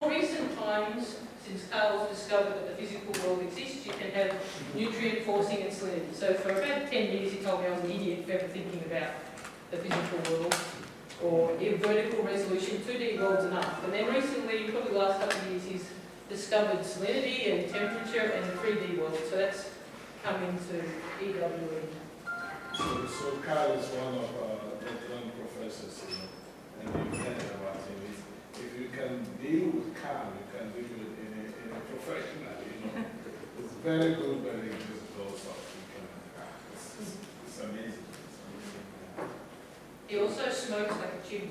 In recent times, since Carl's discovered that the physical world exists, you can have nutrient forcing and salinity. So for about 10 years he told me I was an idiot for ever thinking about the physical world, or in vertical resolution, 2D world's enough. And then recently, probably the last couple of years, he's discovered salinity and temperature and the 3D world. So that's come into EWE. So Carl is one of veteran professors, and you've heard about him. If you can deal with Carl, you can deal with it in a professional, It's very good, very visible stuff. It's amazing. He also smokes like a chimney.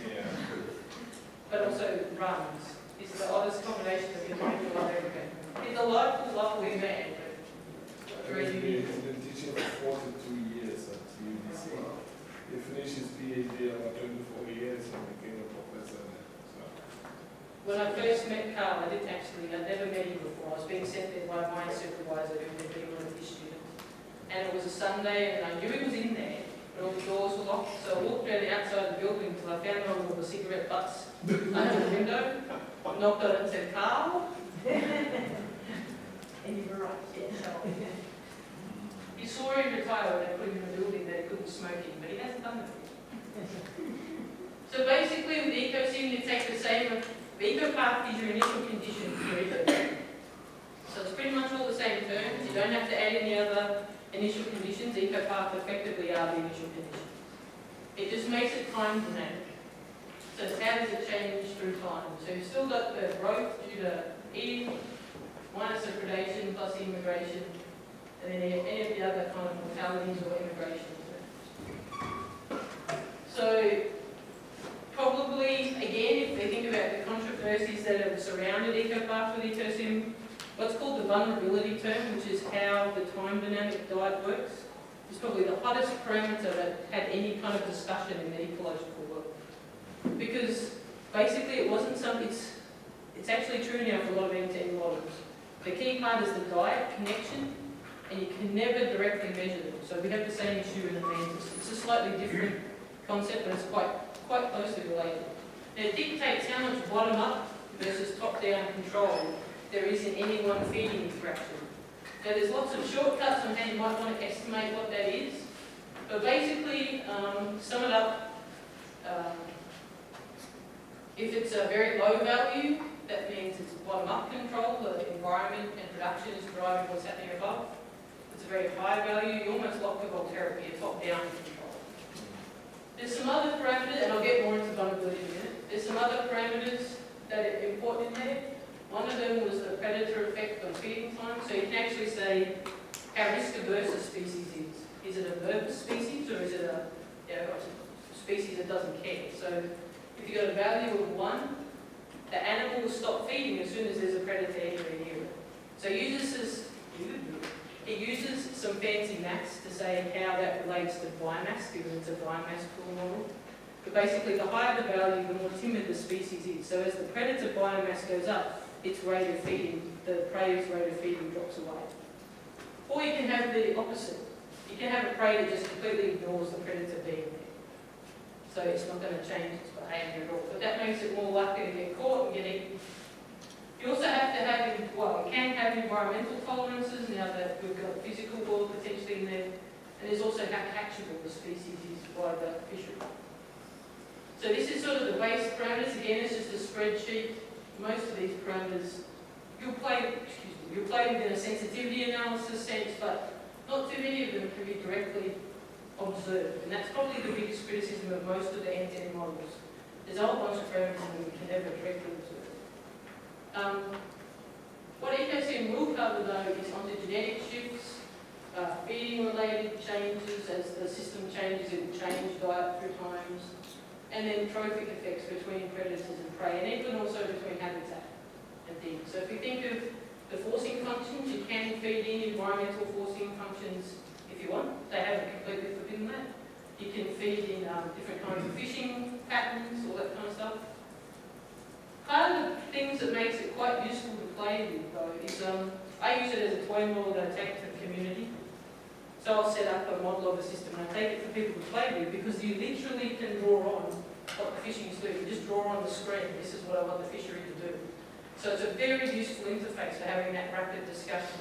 Yeah. But also runs. It's the oddest combination of individual I've ever been. He's a local, lovely man, but very unique. He's been teaching for 42 years at UBC. He finished his PhD about 24 years and became a professor there. So. When I first met Carl, I'd never met him before. I was being sent there by my supervisor who had been one of his students. And it was a Sunday, and I knew he was in there, but all the doors were locked. So I walked around the outside of the building until I found one of the cigarette butts under the window, knocked on it and said, "Carl?" And you were right, yeah. He saw him retire when they put him in a building that he couldn't smoke in, but he hasn't done that yet. So basically with Ecosim, you take the same, EcoPath is your initial condition for Ecosim. So it's pretty much all the same terms. You don't have to add any other initial conditions. EcoPath effectively are the initial conditions. It just makes it time dynamic. So how does it change through time? So you've still got the growth due to eating, minus the predation plus immigration, and then any of the other kind of mortalities or immigration. So probably, again, if we think about the controversies that have surrounded EcoPath with Ecosim, what's called the vulnerability term, which is how the time dynamic diet works, is probably the hottest parameter that had any kind of discussion in the ecological world. Because basically it wasn't something, it's actually true now for a lot of end-to-end models. The key part is the diet connection, and you can never directly measure them. So we have the same issue in the mantis. It's a slightly different concept, but it's quite closely related. Now, it dictates how much bottom-up versus top-down control there is in any one feeding interaction. Now, there's lots of shortcuts on how you might want to estimate what that is. But basically, sum it up, if it's a very low value, that means it's bottom-up control, the environment and production is driving what's happening above. If it's a very high value, you almost lock the volterapy, a top-down control. There's some other parameters, and I'll get more into vulnerability in a minute. There's some other parameters that are important in there. One of them was the predator effect on feeding time. So you can actually say how risk-averse a species is. Is it a nervous species, or is it a species that doesn't care? So if you've got a value of 1, the animal will stop feeding as soon as there's a predator anywhere near it. So it uses some fancy maths to say how that relates to biomass, given it's a biomass pool model. But basically, the higher the value, the more timid the species is. So as the predator biomass goes up, its rate of feeding, the prey's rate of feeding drops away. Or you can have the opposite. You can have a prey that just completely ignores the predator being there. So it's not going to change its behaviour at all. But that makes it more likely to get caught and get eaten. You also have to have, you can have environmental tolerances now that we've got physical world potentially in there. And there's also how catchable the species is by the fishery. So this is sort of the base parameters. Again, it's just a spreadsheet. Most of these parameters, you'll play within a sensitivity analysis sense, but not too many of them can be directly observed. And that's probably the biggest criticism of most of the end-to-end models. There's a whole bunch of parameters that we can never directly observe. What Ecosim will cover though is ontogenetic shifts, feeding-related changes. As the system changes, it will change diet through times. And then trophic effects between predators and prey, and even also between habitat and things. So if you think of the forcing functions, you can feed in environmental forcing functions if you want. They haven't completely forbidden that. You can feed in different kinds of fishing patterns, all that kind of stuff. Part of the things that makes it quite useful to play with, though, is I use it as a toy model that I take to the community. So I'll set up a model of a system and I take it for people to play with, because you literally can draw on what the fishing is doing. You just draw on the screen, this is what I want the fishery to do. So it's a very useful interface for having that rapid discussion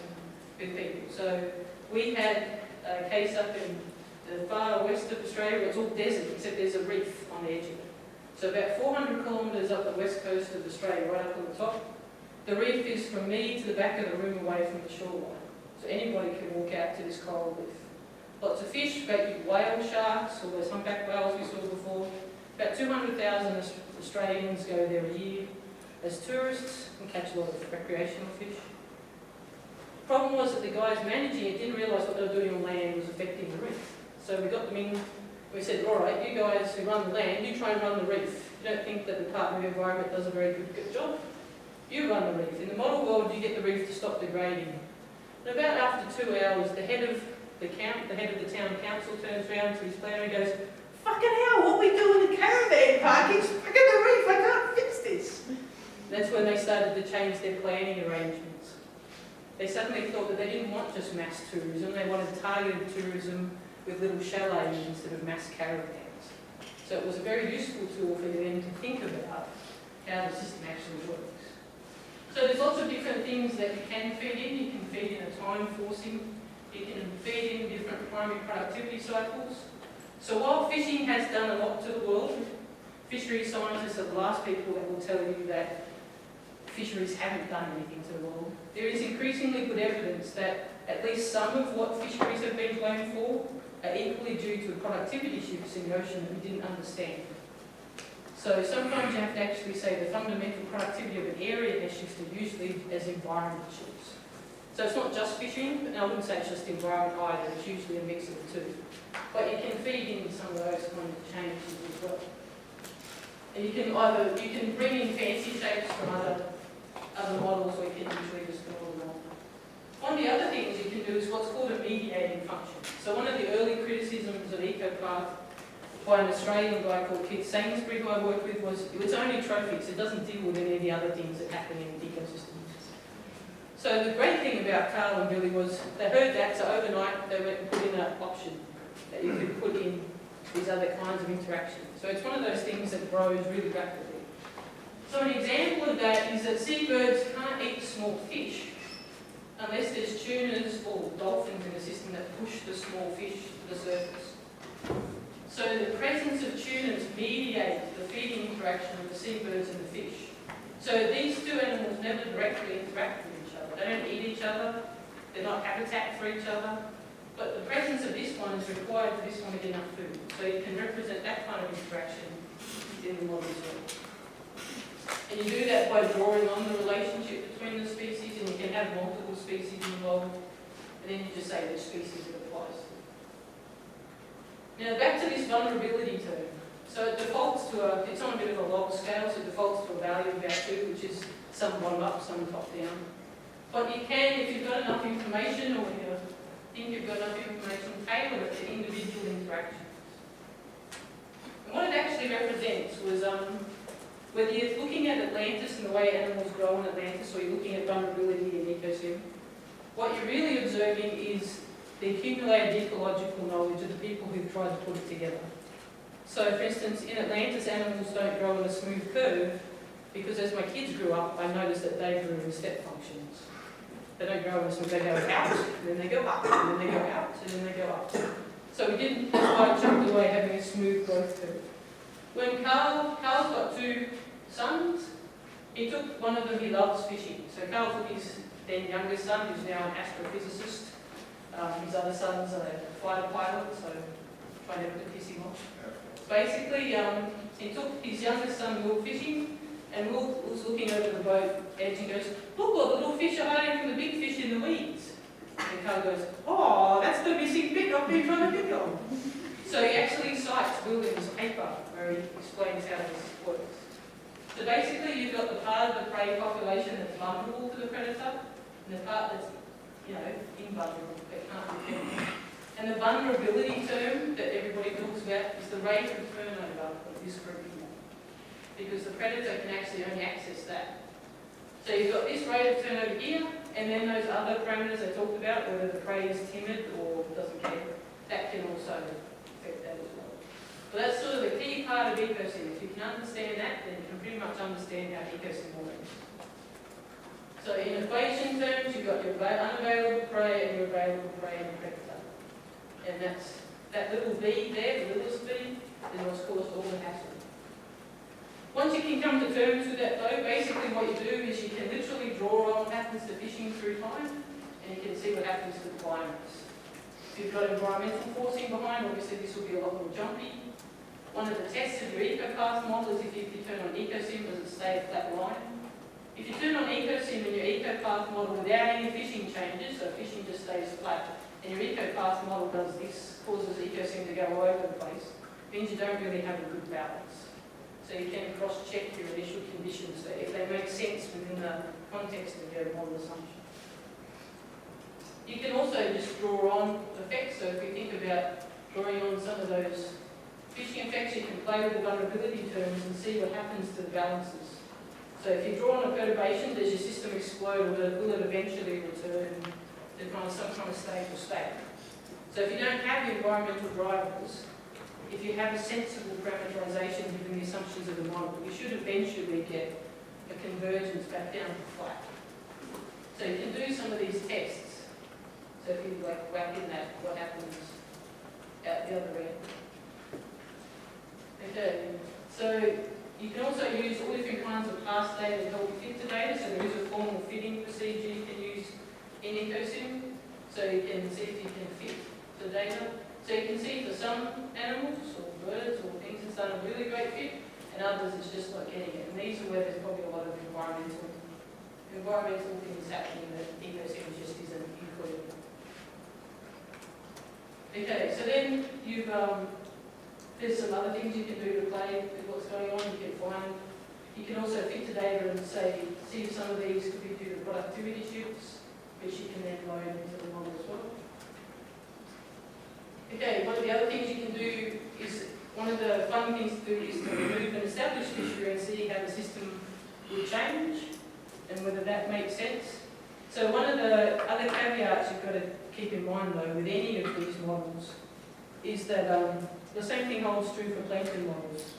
with people. So we had a case up in the far west of Australia where it's all desert, except there's a reef on the edge of it. So about 400 kilometres up the west coast of Australia, right up on the top, the reef is from me to the back of the room away from the shoreline. So anybody can walk out to this coral reef. Lots of fish, great big whale sharks, all those humpback whales we saw before. About 200,000 Australians go there a year as tourists and catch a lot of recreational fish. The problem was that the guys managing it didn't realise what they were doing on land was affecting the reef. So we got them in, we said, all right, you guys who run the land, you try and run the reef. You don't think that the Department of Environment does a very good job? You run the reef. In the model world, you get the reef to stop degrading. And about after 2 hours, the head of the town council turns around to his planner and goes, "Fucking hell, what we do in the caravan park is fucking the reef, I can't fix this." That's when they started to change their planning arrangements. They suddenly thought that they didn't want just mass tourism, they wanted targeted tourism with little chalets instead of mass caravans. So it was a very useful tool for them to think about how the system actually works. So there's lots of different things that you can feed in. You can feed in a time forcing, you can feed in different primary productivity cycles. So while fishing has done a lot to the world, fisheries scientists are the last people that will tell you that fisheries haven't done anything to the world. There is increasingly good evidence that at least some of what fisheries have been blamed for are equally due to productivity shifts in the ocean that we didn't understand. So sometimes you have to actually say the fundamental productivity of an area has shifted, usually as environment shifts. So it's not just fishing, and I wouldn't say it's just environment either, it's usually a mix of the two. But you can feed in some of those kind of changes as well. And you can bring in fancy shapes from other models, or you can usually just go along. One of the other things you can do is what's called a mediating function. So one of the early criticisms of EcoPath by an Australian guy called Keith Sainsbury, who I worked with, was it's only trophics, it doesn't deal with any of the other things that happen in ecosystems. So the great thing about Carl and Billy was they heard that, so overnight they went and put in an option that you could put in these other kinds of interactions. So it's one of those things that grows really rapidly. So an example of that is that seabirds can't eat small fish unless there's tunas or dolphins in the system that push the small fish to the surface. So the presence of tunas mediates the feeding interaction of the seabirds and the fish. So these two animals never directly interact with each other. They don't eat each other, they're not habitat for each other, but the presence of this one is required for this one to get enough food. So you can represent that kind of interaction in the model as well. And you do that by drawing on the relationship between the species, and you can have multiple species involved, and then you just say which species it applies to. Now back to this vulnerability term. So it defaults to it's on a bit of a log scale, so it defaults to a value of about 2, which is some bottom up, some top down. But you can, if you've got enough information, or you think you've got enough information, tailor it to individual interactions. And what it actually represents was whether you're looking at Atlantis and the way animals grow in Atlantis, or you're looking at vulnerability in Ecosim, what you're really observing is the accumulated ecological knowledge of the people who've tried to put it together. So, for instance, in Atlantis, animals don't grow in a smooth curve because as my kids grew up, I noticed that they grew in step functions. They don't grow in a smooth, they go out, and then they go up, and then they go out, and then they go up. So we didn't quite jump away having a smooth growth curve. When Carl's got 2 sons, he took one of them, he loves fishing. So Carl took his then youngest son, who's now an astrophysicist. His other son's a fighter pilot, so try never to piss him off. Basically, he took his youngest son, Will, fishing, and Will was looking over the boat edge and goes, "Look, all the little fish are hiding from the big fish in the weeds." And Carl goes, "Oh, that's the missing bit I've been trying to think of." So he actually cites Will in his paper where he explains how this works. So basically, you've got the part of the prey population that's vulnerable to the predator, and the part that's, invulnerable, that can't defend. And the vulnerability term that everybody talks about is the rate of turnover of this group, because the predator can actually only access that. So you've got this rate of turnover here, and then those other parameters I talked about, whether the prey is timid or doesn't care, that can also affect that as well. But that's sort of the key part of Ecosim. If you can understand that, then you can pretty much understand how Ecosim works. planktons terms, you've got your unavailable prey and your available prey and predator. And that's that little v there, the littlest v, is what's caused all the hassle. Once you can come to terms with that though, basically what you do is you can literally draw on what happens to fishing through time, and you can see what happens to the biomass. If you've got environmental forcing behind, obviously this will be a lot more jumpy. One of the tests of your ecopath model is if you turn on Ecosim, does it stay a flat line? If you turn on Ecosim and your ecopath model without any fishing changes, so fishing just stays flat, and your ecopath model does this, causes Ecosim to go all over the place, means you don't really have a good balance. So you can cross-check your initial conditions there, if they make sense within the context of your model assumption. You can also just draw on effects, so if we think about drawing on some of those fishing effects, you can play with the vulnerability terms and see what happens to the balances. So if you draw on a perturbation, does your system explode, or will it eventually return to some kind of stable state? So if you don't have the environmental drivers, if you have a sensible parameterization given the assumptions of the model, you should eventually get a convergence back down to flat. So you can do some of these tests. So if you whack in that, what happens at the other end? Okay, so you can also use all different kinds of past data to help you fit the data. So there is a formal fitting procedure you can use in Ecosim. So you can see if you can fit the data. So you can see for some animals or birds or things it's done a really great fit, and others it's just not getting it. And these are where there's probably a lot of environmental things happening that Ecosim just isn't included. Okay, so then you've there's some other things you can do to play with what's going on. You can also fit the data and say, see if some of these could be due to productivity shifts, which you can then load into the model as well. Okay, one of the other things you can do is, one of the fun things to do is to remove an established fishery and see how the system would change and whether that makes sense. So one of the other caveats you've got to keep in mind though with any of these models is that the same thing holds true for plankton models.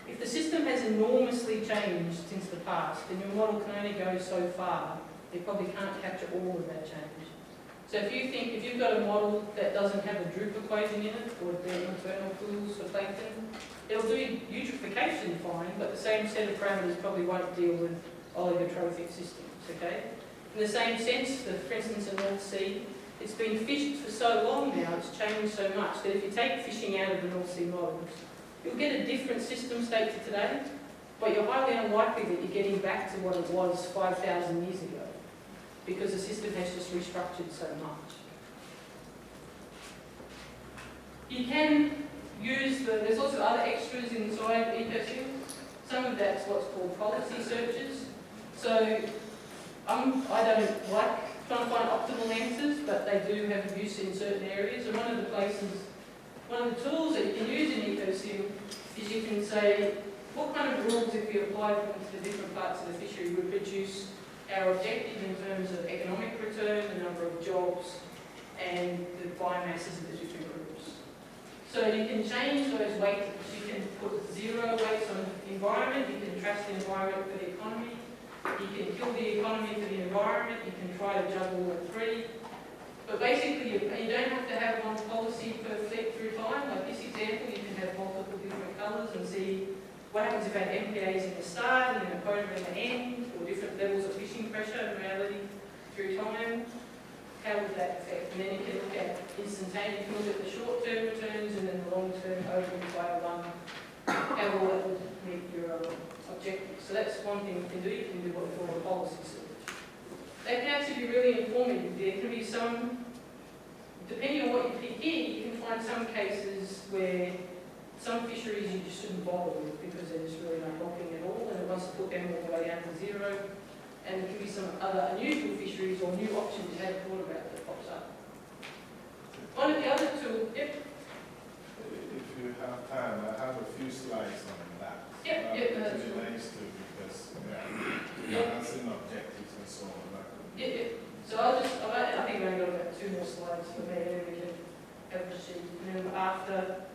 If the system has enormously changed since the past, then your model can only go so far. It probably can't capture all of that change. So if you've got a model that doesn't have a droop equation in it, or the internal pools for plankton, it'll do eutrophication fine, but the same set of parameters probably won't deal with oligotrophic systems, okay? In the same sense, for instance, in North Sea, it's been fished for so long now, it's changed so much, that if you take fishing out of the North Sea models, you'll get a different system state to today, but you're highly unlikely that you're getting back to what it was 5,000 years ago, because the system has just restructured so much. You can use there's also other extras inside Ecosim. Some of that's what's called policy searches. So I don't like trying to find optimal answers, but they do have use in certain areas. And one of the tools that you can use in Ecosim is you can say, what kind of rules, if we applied them to the different parts of the fishery, would produce our objective in terms of economic return, the number of jobs, and the biomasses of the different groups. So you can change those weights. You can put 0 weights on the environment, you can trash the environment for the economy, you can kill the economy for the environment, you can try to juggle all 3. But basically, you don't have to have one policy per fleet through time. Like this example, you can have multiple different colours and see what happens if I have MPAs in the start and then a quota in the end, or different levels of fishing pressure and reality through time. How would that affect? And then you can look at instantaneous, you can look at the short-term returns and then the long-term over entire run, how well that would meet your objectives. So that's one thing you can do. You can do what we call a policy search. That can actually be really informative. There can be some, depending on what you pick here, you can find some cases where some fisheries you just shouldn't bother with because they're just really not helping at all, and it wants to put them all the way down to 0. And there can be some other unusual fisheries or new options you hadn't thought about that pops up. One of the other two, yep. If you have time, I have a few slides on that. Yep, That's really nice too, because balancing objectives and so on. Yep. So I think I've only got about 2 more slides for me, and then we can have the sheet. And then after,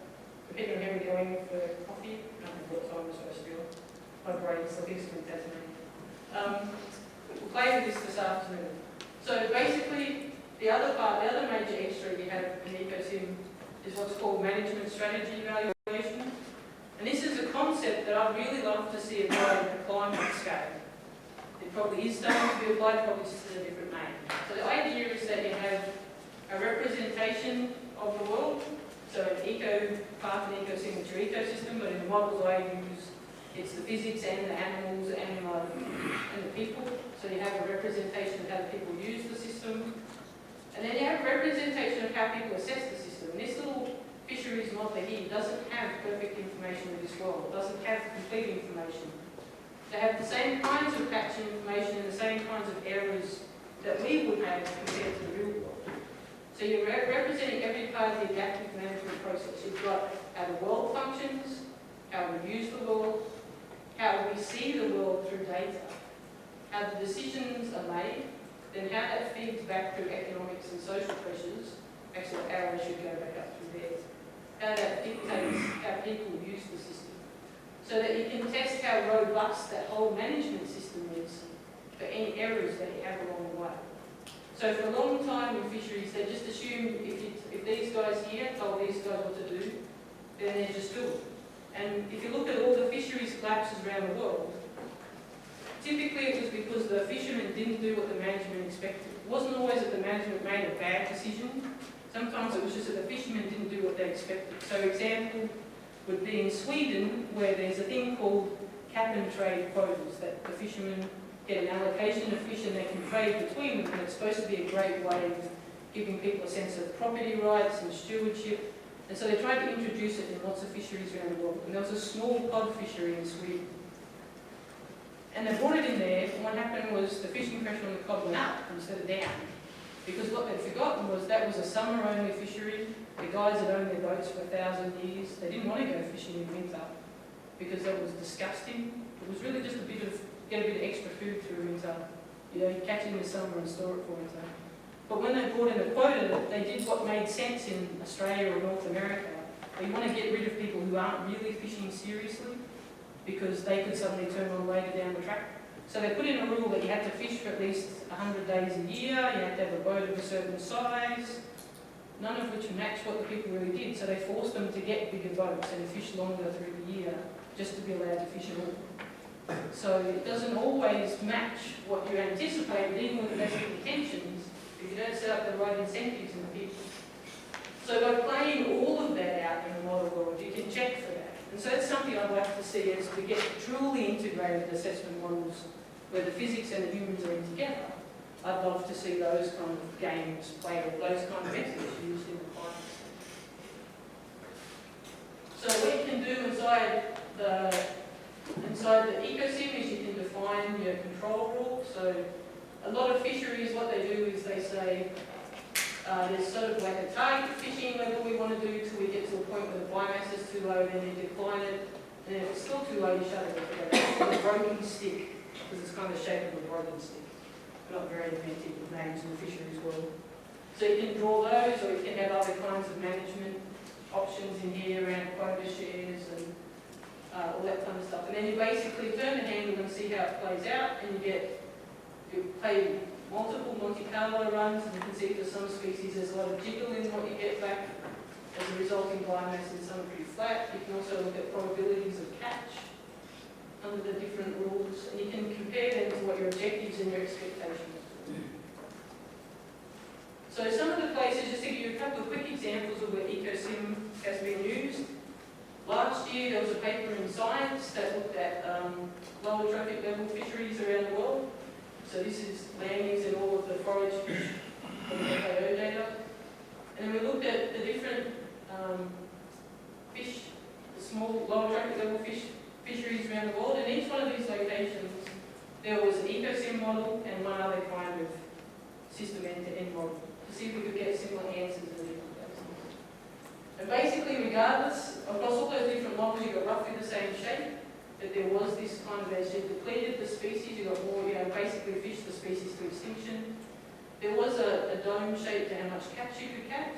depending on how we're going for coffee, I don't know what time we're supposed to be on. My brain's looking something Tasmanian. We'll play with this afternoon. So basically, the other major extra you have in Ecosim is what's called management strategy evaluation. And this is a concept that I'd really love to see applied at the climate scale. It probably is starting to be applied, probably just in a different name. So the idea is that you have a representation of the world, so an part of an eco-signature ecosystem, but in the models I use, it's the physics and the animals and the people. So you have a representation of how the people use the system. And then you have a representation of how people assess the system. And this little fisheries model here doesn't have perfect information of this world. It doesn't have complete information. They have the same kinds of patch information and the same kinds of errors that we would have compared to the real world. So you're representing every part of the adaptive management process. You've got how the world functions, how we use the world, how we see the world through data, how the decisions are made, then how that feeds back through economics and social pressures. Actually, the arrow should go back up through there. How that dictates how people use the system. So that you can test how robust that whole management system is for any errors that you have along the way. So for a long time in fisheries, they just assumed if these guys here told these guys what to do, then they just do it. And if you look at all the fisheries collapses around the world, typically it was because the fishermen didn't do what the management expected. It wasn't always that the management made a bad decision. Sometimes it was just that the fishermen didn't do what they expected. So example would be in Sweden, where there's a thing called cap and trade quotas, that the fishermen get an allocation of fish and they can trade between them, and it's supposed to be a great way of giving people a sense of property rights and stewardship. And so they tried to introduce it in lots of fisheries around the world. And there was a small cod fishery in Sweden. And they brought it in there, and what happened was the fishing pressure on the cod went up instead of down. Because what they'd forgotten was that was a summer-only fishery. The guys had owned their boats for 1,000 years. They didn't want to go fishing in winter because that was disgusting. It was really just get a bit of extra food through winter. You know, you catch it in the summer and store it for winter. But when they brought in a quota, they did what made sense in Australia or North America. They want to get rid of people who aren't really fishing seriously because they could suddenly turn on later down the track. So they put in a rule that you had to fish for at least 100 days a year, you had to have a boat of a certain size, none of which matched what the people really did. So they forced them to get bigger boats and fish longer through the year just to be allowed to fish at all. So it doesn't always match what you anticipated, even with the best of intentions, if you don't set up the right incentives in the people. So by playing all of that out in the model world, you can check for that. And so that's something I'd like to see as we get truly integrated assessment models where the physics and the humans are in together. I'd love to see those kind of games played, or those kind of methods used in the climate. So what you can do inside the Ecosim is you can define your control rules. So a lot of fisheries, what they do is they say, there's sort of like a target fishing level we want to do till we get to a point where the biomass is too low, then you decline it, and if it's still too low, you shut it off. It's called a broken stick, because it's kind of shaped of a broken stick. We're not very inventive with names in the fisheries world. So you can draw those, or you can have other kinds of management options in here around quota shares and all that kind of stuff. And then you basically turn the handle and see how it plays out, and you play multiple Monte Carlo runs, and you can see for some species there's a lot of jiggle in what you get back as a resulting biomass, and some are pretty flat. You can also look at probabilities of catch under the different rules, and you can compare them to what your objectives and your expectations are. So some of the places, just to give you a couple of quick examples of where Ecosim has been used. Last year there was a paper in Science that looked at lower trophic level fisheries around the world. So this is landings and all of the forage fish from the FAO data. And we looked at the different fish, the small, lower trophic level fisheries around the world. And each one of these locations, there was an Ecosim model and one other kind of system end-to-end model to see if we could get similar answers in the different places. And basically, regardless, across all those different models, you got roughly the same shape. That there was this kind of, as you depleted the species, you got more, basically fished the species to extinction. There was a dome shape to how much catch you could catch.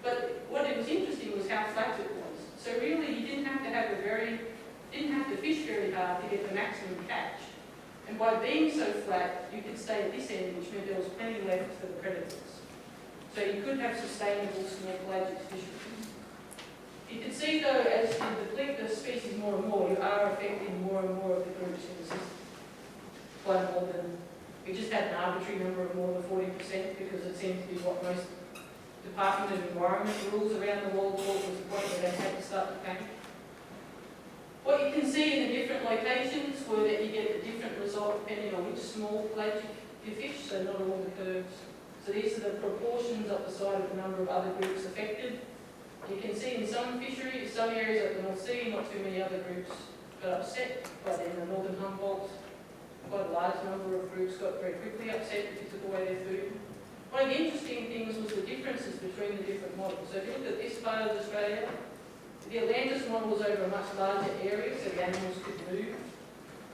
But what it was interesting was how flat it was. So really, you didn't have to fish very hard to get the maximum catch. And by being so flat, you could stay at this end, which meant there was plenty left for the predators. So you could have sustainable small pelagic fisheries. You can see though, as you deplete the species more and more, you are affecting more and more of the groups in the system. Quite more than, we just had an arbitrary number of more than 40% because it seemed to be what most Department of Environment rules around the world thought was the point where they had to start to count. What you can see in the different locations were that you get a different result depending on which small pelagic you fish, so not all the curves. So these are the proportions up the side of the number of other groups affected. You can see in some fisheries, some areas of the North Sea, not too many other groups got upset, but in the Northern Humboldt, quite a large number of groups got very quickly upset if you took away their food. One of the interesting things was the differences between the different models. So if you look at this part of Australia, the Atlantis model was over a much larger area, so the animals could move.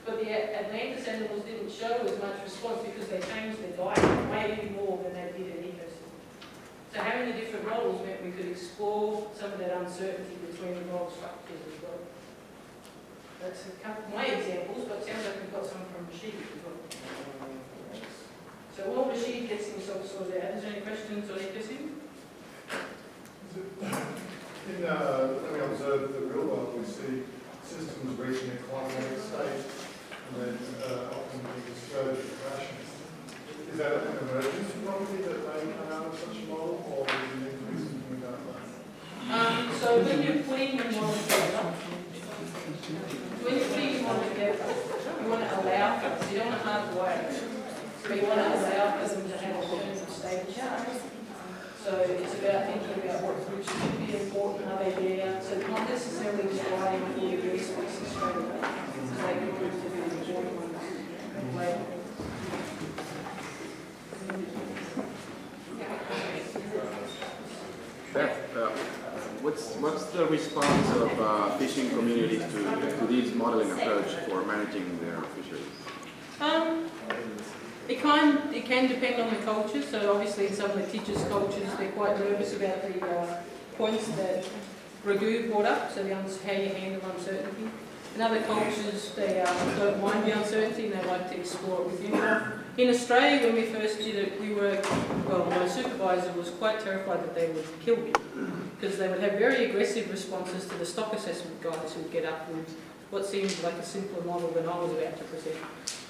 But the Atlantis animals didn't show as much response because they changed their diet way more than they did in Ecosim. So having the different models meant we could explore some of that uncertainty between the model structures as well. That's a couple of my examples, but it sounds like we've got some from Rashid as well. So while Rashid gets himself sorted out, is there any questions on Ecosim? When we observe the real world, we see systems reaching a climatic state and then often being disturbed and crashing. Is that an emergence property that may come out of such a model, or do you need to be something about that? So when you're putting your model together, you want to allow for it. You don't want to hardwire it, but you want to allow for them to have alternative stages. So it's about thinking about what groups should be important, are they there? So not necessarily just writing all the very species straight away. So they can group to be important ones later. Beth, what's the response of fishing communities to this modeling approach for managing their fisheries? It can depend on the culture. So obviously in some litigious cultures they're quite nervous about the points that Raghu brought up, so how you handle uncertainty. In other cultures they don't mind the uncertainty and they like to explore it with you. In Australia when we first did it, my supervisor was quite terrified that they would kill me because they would have very aggressive responses to the stock assessment guys who would get up with what seemed like a simpler model than I was about to present.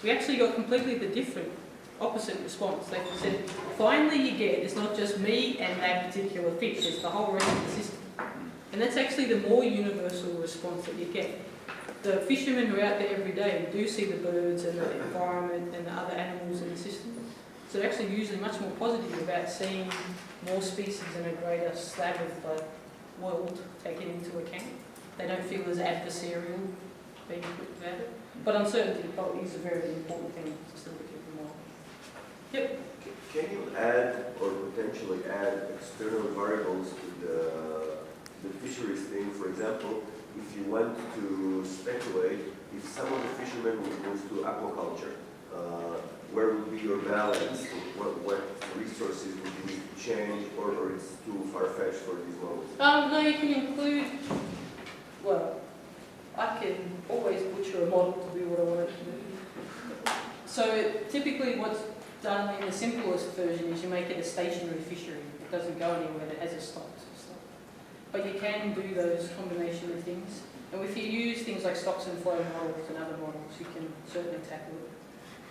We actually got completely the different opposite response. They said, finally you get, it's not just me and that particular fish, it's the whole rest of the system. And that's actually the more universal response that you get. The fishermen who are out there every day do see the birds and the environment and the other animals in the system. So they're actually usually much more positive about seeing more species and a greater slab of the world taken into account. They don't feel as adversarial being put about it. But uncertainty probably is a very important thing to still keep in mind. Yep. Can you add or potentially add external variables to the fisheries thing? For example, if you want to speculate, if some of the fishermen would move to aquaculture, where would be your balance? What resources would you need to change, or it's too far-fetched for these models? No, you can include, I can always butcher a model to do what I want it to do. So typically what's done in the simplest version is you make it a stationary fishery. It doesn't go anywhere, it has a stock. But you can do those combination of things. And if you use things like stocks and flow models and other models, you can certainly tackle it.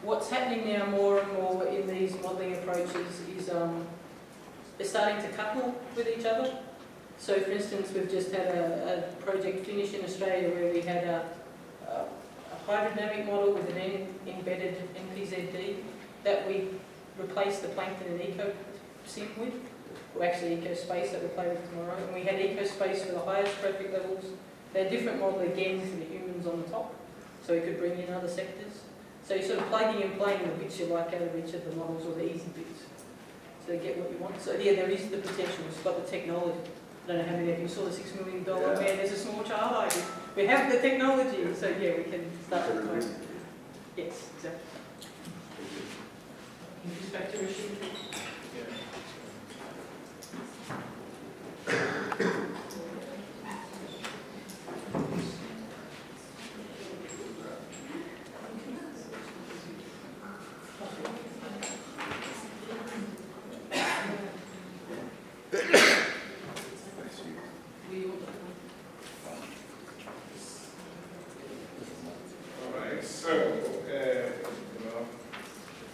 What's happening now more and more in these modelling approaches is they're starting to couple with each other. So for instance, we've just had a project finish in Australia where we had a hydrodynamic model with an embedded NPZD that we replaced the plankton and Ecosim with, or actually Ecospace that we'll play with tomorrow. And we had Ecospace for the highest trophic levels. They had a different model again for the humans on the top, so we could bring in other sectors. So you're sort of plugging and playing the bits you like out of each of the models, or the easy bits, so you get what you want. So yeah, there is the potential. It's got the technology. I don't know how many of you saw the $6 million man, there's a small child idea. We have the technology, so yeah, we can start to play. Yes, exactly. Just back to Rashid.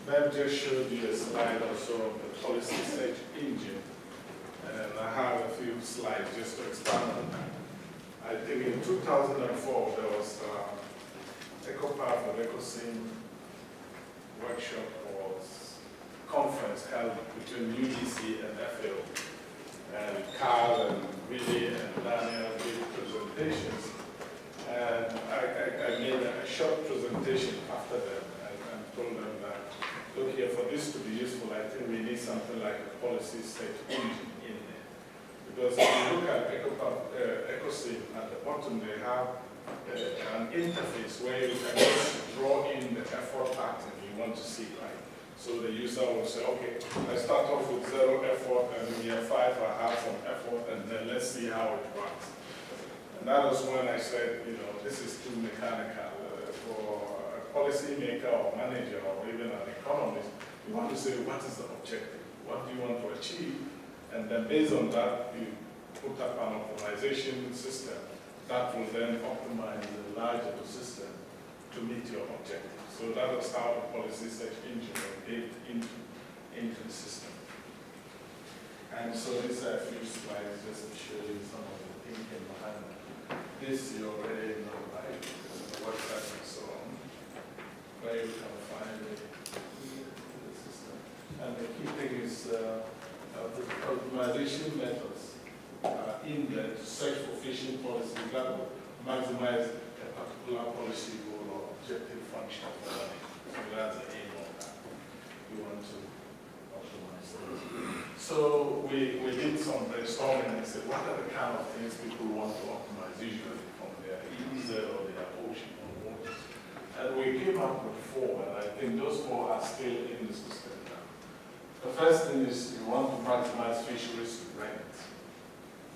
Beth just showed you a slide also of the policy search engine, and I have a few slides just to expand on that. I think in 2004 there was EcoPath or Ecosim workshop or conference held between UDC and FAO. And Carl and Willie and Daniel did presentations. And I made a short presentation after them and told them that, look here, for this to be useful, I think we need something like a policy search engine in there. Because if you look at Ecosim, at the bottom they have an interface where you can just draw in the effort pattern you want to see, right? So the user will say, okay, I start off with 0 effort, and in year 5 I have some effort, and then let's see how it works. And that was when I said, you know, this is too mechanical. For a policy maker or manager or even an economist, you want to say, what is the objective? What do you want to achieve? And then based on that, you put up an optimization system that will then optimize the larger system to meet your objective. So that was how the policy search engine was built into the system. And so these are a few slides just to show you some of the thinking behind it. This you already know, right? The website and so on, where you can find the system. And the key thing is the optimization methods in there to search for phishing policies that will maximize a particular policy goal or objective function of the money. So that's the aim of that. We want to optimize those. So we did some brainstorming and said, what are the kind of things people want to optimize usually from their EZ or their ocean or waters? And we came up with 4, and I think those 4 are still in the system now. The first thing is you want to maximize fisheries rent.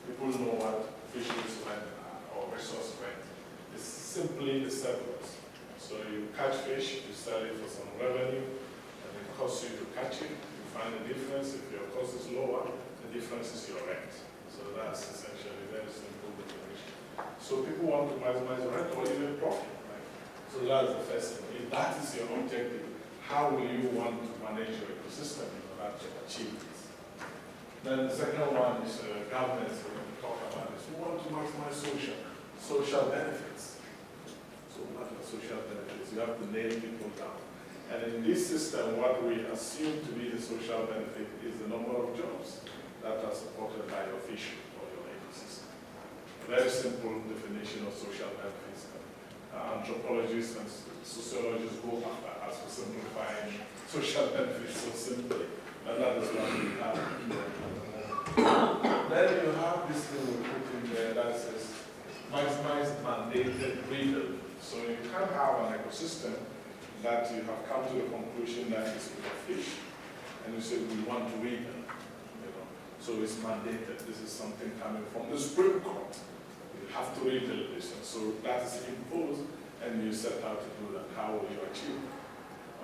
People know what fisheries rent are, or resource rent. It's simply the surplus. So you catch fish, you sell it for some revenue, and it costs you to catch it. You find the difference. If your cost is lower, the difference is your rent. So that's essentially very simple definition. So people want to maximize rent or even profit, right? So that's the first thing. If that is your objective, how will you want to manage your ecosystem in order to achieve this? Then the second one is governance. We're going to talk about this. We want to maximize social benefits. So what are social benefits? You have to nail people down. And in this system, what we assume to be the social benefit is the number of jobs that are supported by your fishery or your ecosystem. A very simple definition of social benefits. Anthropologists and sociologists go after us for simplifying social benefits so simply. And that is what we have in there at the moment. Then you have this thing we put in there that says maximize mandated rebuild. So you can't have an ecosystem that you have come to the conclusion that is with a fish, and you say we want to rebuild. You know, so it's mandated. This is something coming from the Supreme Court. You have to rebuild this, and so that is imposed, and you set out to do that. How will you achieve it?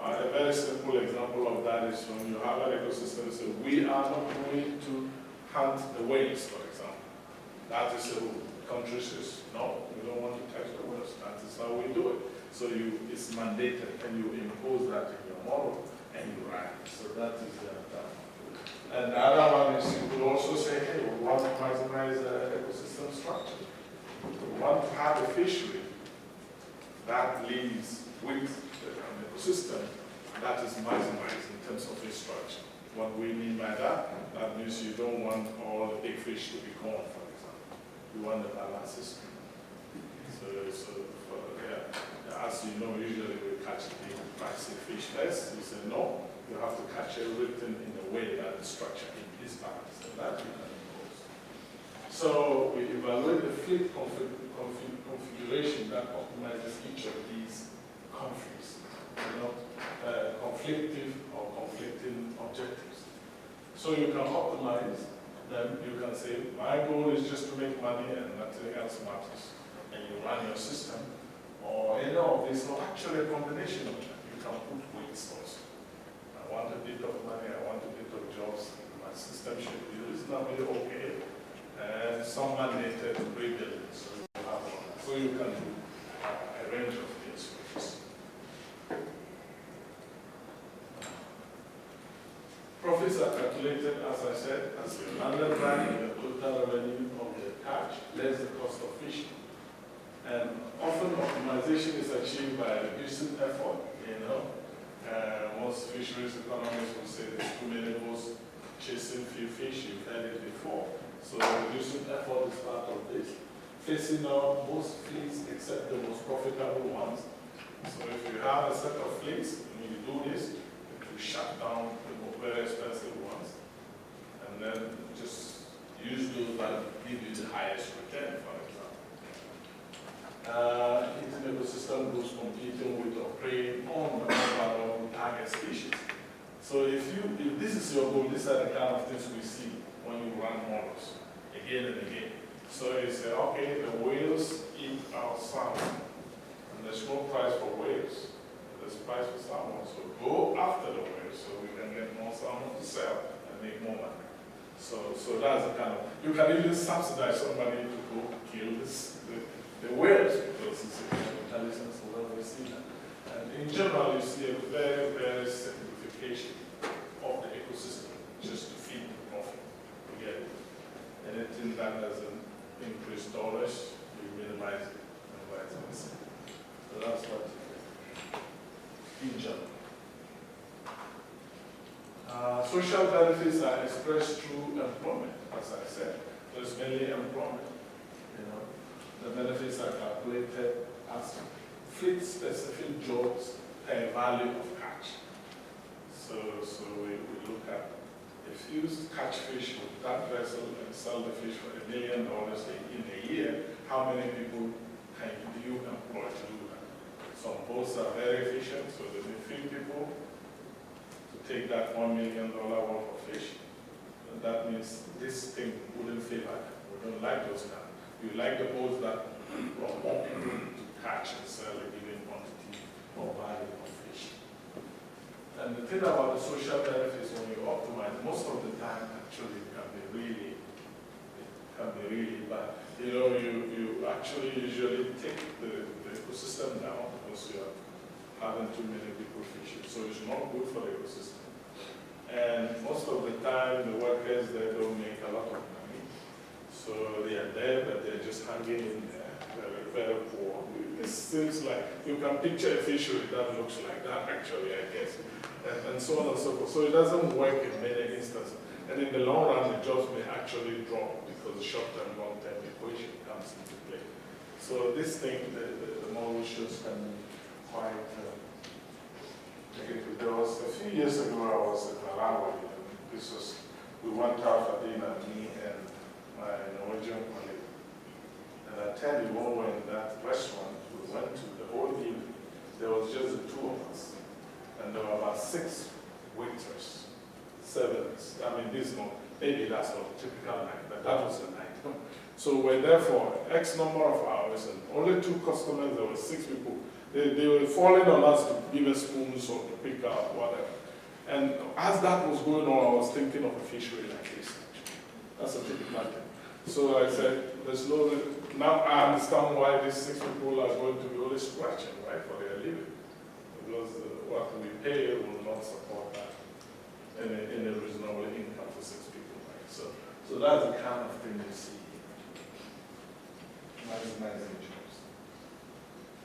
A very simple example of that is when you have an ecosystem, so we are not going to hunt the whales, for example. That is a rule. The country says, no, we don't want to touch the whales. That is how we do it. So it's mandated, and you impose that in your model, and you run it. So that is that one. And the other one is you could also say, hey, we want to maximize the ecosystem structure. We want to have a fishery that lives with the ecosystem that is maximized in terms of its structure. What we mean by that, that means you don't want all the big fish to be gone, for example. You want the balance system. As you know, usually we catch the pricey fish first. We say, no, you have to catch everything in a way that the structure is balanced. And that we can impose. So we evaluate the fleet configuration that optimizes each of these conflicts, conflictive or conflicting objectives. So you can optimize them. You can say, my goal is just to make money and nothing else matters. And you run your system. Or any of these, or actually a combination of that. You can put weights also. I want a bit of money, I want a bit of jobs, my system should be reasonably okay. And some mandated rebuilding. So you have all that. So you can do a range of things with this. Profits are calculated, as I said, as the landed value, the total revenue of the catch, less the cost of fishing. And often optimization is achieved by reducing effort, most fisheries economists will say there's too many boats chasing few fish, you've heard it before. So reducing effort is part of this. Phasing out most fleets except the most profitable ones. So if you have a set of fleets, and you do this, it will shut down the very expensive ones. And then just use those that give you the highest return, for example. Eating ecosystem groups competing with or preying on our target species. So if this is your goal, these are the kind of things we see when you run models again and again. So you say, okay, the whales eat our salmon, and there's no price for whales. There's price for salmon. So go after the whales so we can get more salmon to sell and make more money. So that's the kind of, you can even subsidize somebody to go kill the whales because it's a kind of intelligence or whatever we see that. And in general, you see a very, very simplification of the ecosystem just to feed the profit. You get it? Anything that doesn't increase dollars, you minimize it and vice versa. So that's what in general. Social benefits are expressed through employment, as I said. So it's mainly employment. The benefits are calculated as fleet-specific jobs per value of catch. So we look at if you catch fish with that vessel and sell the fish for $1 million in a year, how many people can you employ to do that? Some boats are very efficient, so they need few people to take that $1 million worth of fish. And that means this thing wouldn't favor them. We don't like those kind. You like the boats that want more people to catch and sell a given quantity or value of fish. And the thing about the social benefits when you optimize, most of the time actually it can be really bad. You actually usually take the ecosystem down because you are having too many people fishing. So it's not good for the ecosystem. And most of the time the workers there don't make a lot of money. So they are there, but they're just hanging in there. They're very poor. It seems like you can picture a fishery that looks like that actually, I guess. And so on and so forth. So it doesn't work in many instances. And in the long run, the jobs may actually drop because the short-term, long-term equation comes into play. So this thing, the model shows can be quite negative. There was a few years ago, I was in Malawi. We went out for dinner, me and my Norwegian colleague. And I tell you, when we were in that restaurant, we went to the whole evening. There was just the two of us. And there were about 6 waiters, servants. I mean, maybe that's not a typical night, but that was the night. So we're there for X number of hours, and only 2 customers, there were 6 people. They were falling on us to give us spoons or to pick out whatever. And as that was going on, I was thinking of a fishery like this. That's a typical thing. So I said, now I understand why these 6 people are going to be only scratching, right, for their living. Because what we pay will not support that in a reasonable income for 6 people, right? So that's the kind of thing you see here. Maximizing jobs.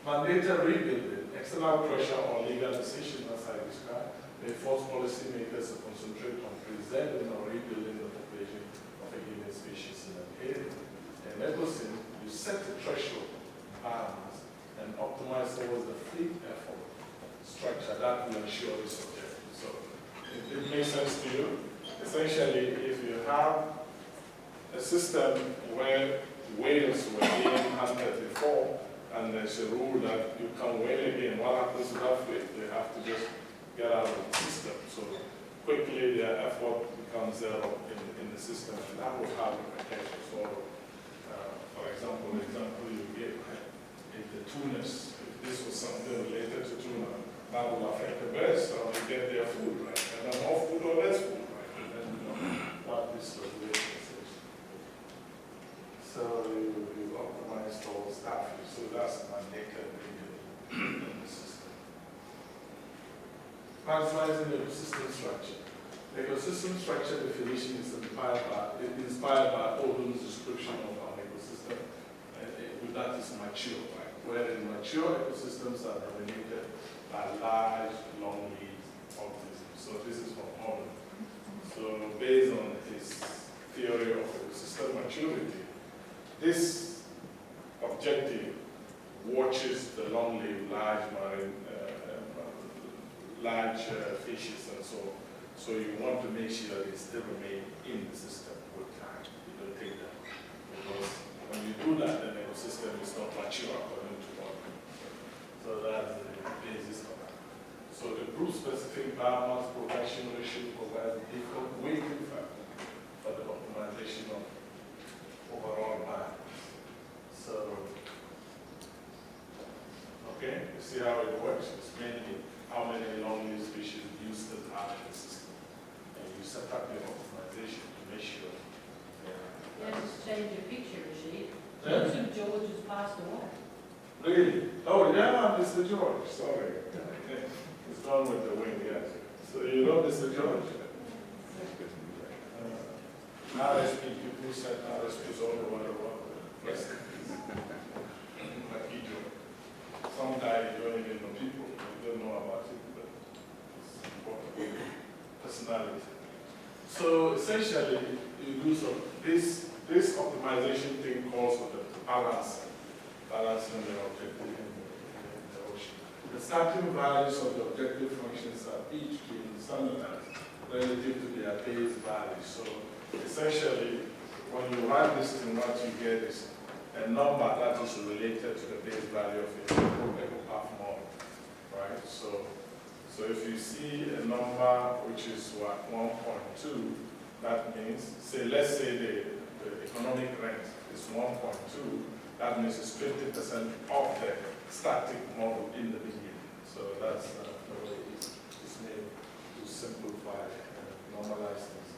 Mandatory rebuilding, external pressure or legal decisions, as I described, may force policymakers to concentrate on preserving or rebuilding the population of a given species in an area. In Ecosim, you set the threshold parameters and optimize towards the fleet effort structure that will ensure this objective. So it makes sense to you. Essentially, if you have a system where whales were being hunted before, and there's a rule that you can whale again, what happens to that fleet? They have to just get out of the system. So quickly their effort becomes zero in the system, and that will have implications. So, for example, the example you gave, if the tuners, if this was something related to tuna, that will affect the birds, so they get their food, right? And then more food or less food, right? And then you know what this regulation is. So you optimize towards that. So that's my naked in the system. Maximizing the ecosystem structure. ecosystem structure definition is inspired by Fulton's description of an ecosystem, and that is mature, right? Wherein mature ecosystems are dominated by large, long-lived organisms. So this is from Fulton. So based on his theory of ecosystem maturity, this objective watches the long-lived, large marine, fishes and so on. So you want to make sure that they still remain in the system with time. You don't take them. Because when you do that, then the ecosystem is not mature according to what. So that's the basis of that. So the group-specific biomass production ratio provides a different weighting factor for the optimization of overall biomass. So, okay, you see how it works? It's mainly how many long-lived species you still have in the system. And you set up your optimization to make sure. Yeah, just change your picture sheet. Yeah. St. George has passed away. Really? Oh, yeah, Mr. George, sorry. It's gone with the wind, yes. So you know Mr. George? RSP, people said RSP is all over the world. Yes. Like he do. Some guy you don't even know people, you don't know about it, but it's important. Personality. So essentially, you do some, this optimization thing calls for the balancing the objective in the ocean. The starting values of the objective functions are each being standardized relative to their base values. So essentially, when you run this thing, what you get is a number that is related to the base value of your eco-path model, right? So if you see a number which is what, 1.2, that means, let's say the economic rent is 1.2, that means it's 50% of the static model in the beginning. So that's the way it's made to simplify and normalize things.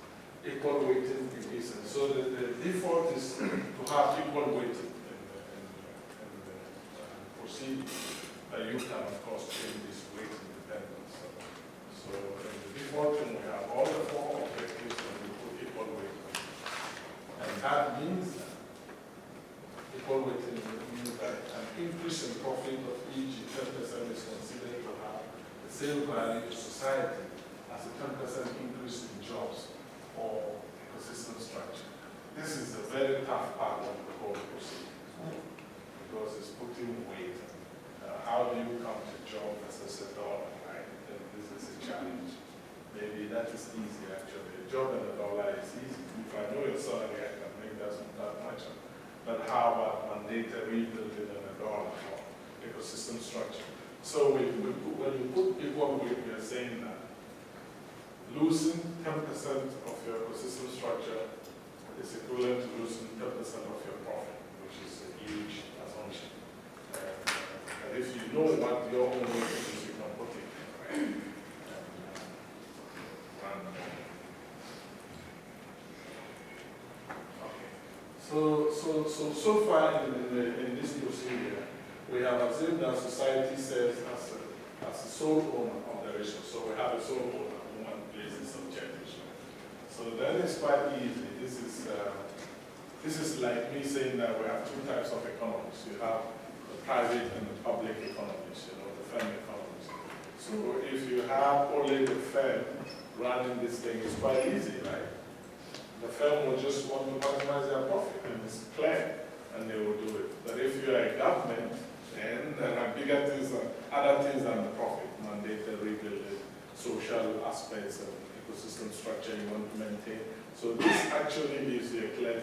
Equal weighting is, so the default is to have equal weighting in the proceeding. You can, of course, change this weighting dependence. So in the default thing, we have all the four objectives and we put equal weighting. And that means that equal weighting means that an increase in profit of each 10% is considered to have the same value to society as a 10% increase in jobs or ecosystem structure. This is a very tough part of the whole procedure because it's putting weight. How do you count a job versus a dollar, right? And this is a challenge. Maybe that is easy actually. A job and a dollar is easy. If I know your salary, I can make that much. But how about mandatory rebuilding and a dollar for ecosystem structure? So when you put equal weight, we are saying that losing 10% of your ecosystem structure is equivalent to losing 10% of your profit, which is a huge assumption. And if you know what your own weight is, you can put it, right? Okay. So far in this procedure, we have assumed that society serves as a sole owner of the resource. So we have a sole owner who places objectives. So then it's quite easy. This is like me saying that we have two types of economies. You have the private and the public economies, the firm economies. So if you have only the firm running this thing, it's quite easy, right? The firm will just want to maximize their profit, and it's clear, and they will do it. But if you are a government, then there are bigger things, other things than the profit, mandated, rebuilding, social aspects of ecosystem structure you want to maintain. So this actually gives you a clear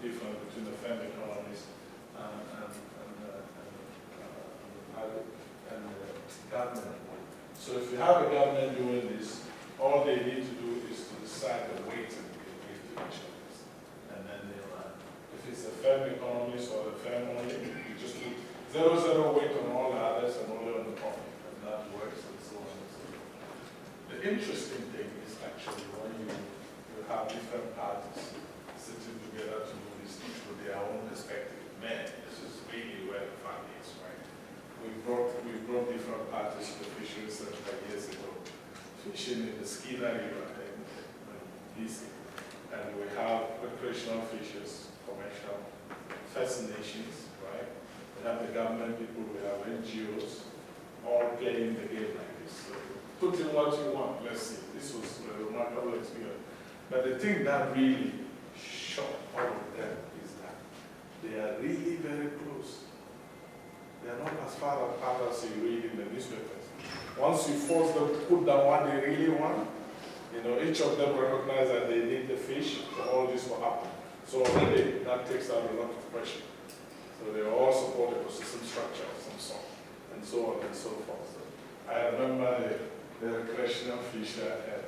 difference between the firm economies and government. So if you have a government doing this, all they need to do is to decide the weighting between each of this. And then they'll, if it's a firm economy or a firm only, you just put 0 weight on all the others and only on the profit. And that works and so on and so on. The interesting thing is actually when you have different parties sitting together to do this each with their own perspective. Man, this is really where the fun is, right? We brought different parties to the fisheries center years ago, fishing in the Skeena River, and easy. And we have recreational fishers, commercial, First Nations, right? We have the government people, we have NGOs, all playing the game like this. So put in what you want, let's see. This was a remarkable experience. But the thing that really shocked all of them is that they are really very close. They are not as far apart as you read in the newspapers. Once you force them to put down what they really want, you know, each of them recognize that they need the fish for all this to happen. So already that takes out a lot of pressure. So they all support ecosystem structure of some sort, and so on and so forth. So I remember the recreational fisher and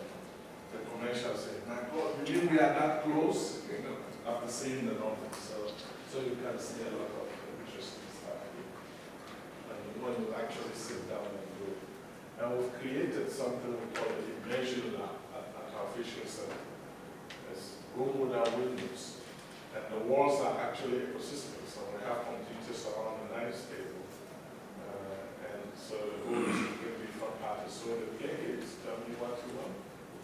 the commercial saying, my God, we think we are that close, you know, after seeing the numbers. So you can see a lot of interesting stuff here. And when you actually sit down and do it. And we've created something we call the IMBeR lab at our fishery center. It's room with our windows. And the walls are actually ecosystems. So we have computers around the nice table. And so the goal is to bring different parties. So the decades tell me what you want.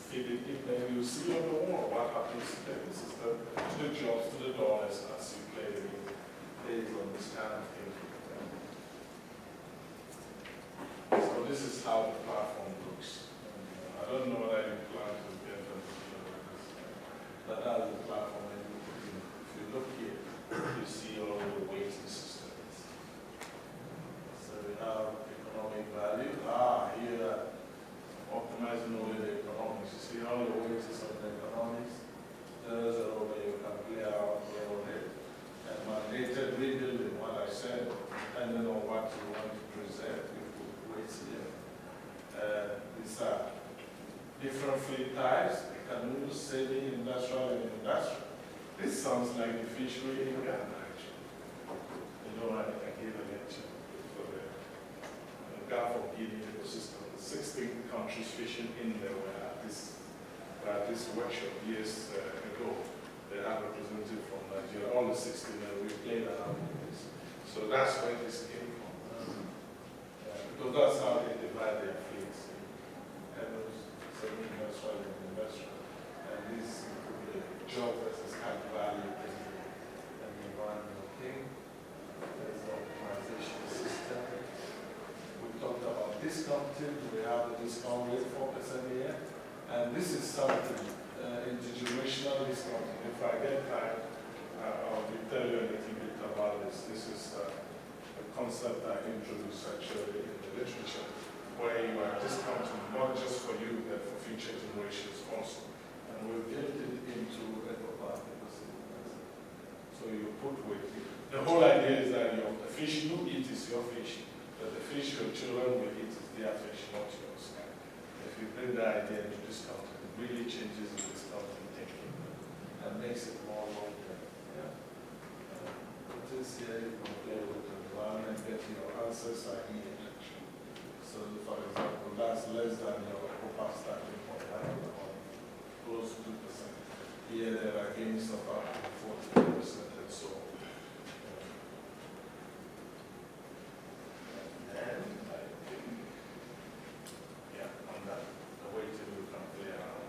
Feed it in, then you see on the wall what happens to the system, to the jobs, to the dollars as you play the game. Based on this kind of thing. So this is how the platform looks. I don't know whether you plan to get them, but that's the platform. And if you look here, you see all the weighting systems. So we have economic value. Here, optimizing only the economics. You see all the weights of the economics. There's a role where you can play out your rate. And mandated rebuilding, what I said, depending on what you want to present, you put weights here. These are different fleet types, canoes, sailing, industrial, and industrial. This sounds like the fishery in Ghana, actually. You know, I gave a lecture for the Gulf of Guinea ecosystem. 16 countries fishing in there were at this workshop years ago. They have representatives from Nigeria, all the 16, and we played around with this. So that's where this came from. Because that's how they divide their fleets. Canoes, semi-industrial, and industrial. And this could be a job versus kind of value thing. And the environmental thing. There's the optimization system. We talked about discounting. We have the discount rate 4% a year. And this is something, intergenerational discounting. If I get time, I'll tell you a little bit about this. This is a concept I introduced actually in the literature, where you are discounting not just for you, but for future generations also. And we built it into ecosystem. So you put weight. The whole idea is that the fish you eat is your fish, but the fish your children will eat is their fish, not yours. If you bring the idea into discounting, it really changes the discounting thinking and makes it more long-term. Yeah. Put this here, you can play with the environment, get your answers are here actually. So for example, that's less than your copper starting point, close to 2%. Here there are gains of up to 40% and so on. And I think, yeah, on that, the way to you can play around.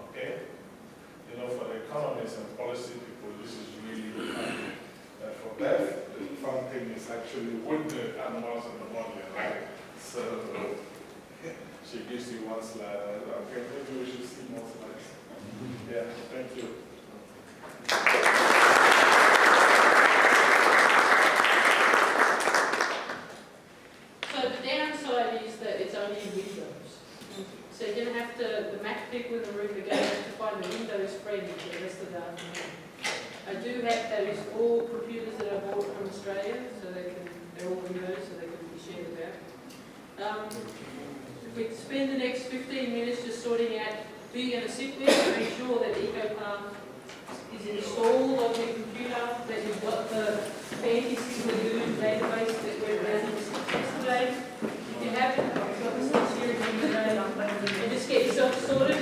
Okay? You know, for the economists and policy people, this is really fun. For Beth, the fun thing is actually with the animals and the modeling, right? So, she gives you one slide. Okay, maybe we should see more slides. Yeah, thank you. So the downside is that it's only Windows. So you're going to have to, the Mac people in the room are going to have to find the Windows friend for the rest of the afternoon. I do have those all computers that I bought from Australia, so they're all Windows, so they can be shared about. We spend the next 15 minutes just sorting out who you're going to sit with to make sure that Ecosim is installed on your computer, that you've got the fancy lagoon database that we're running yesterday. If you haven't, I've got the series today, and just get yourself sorted.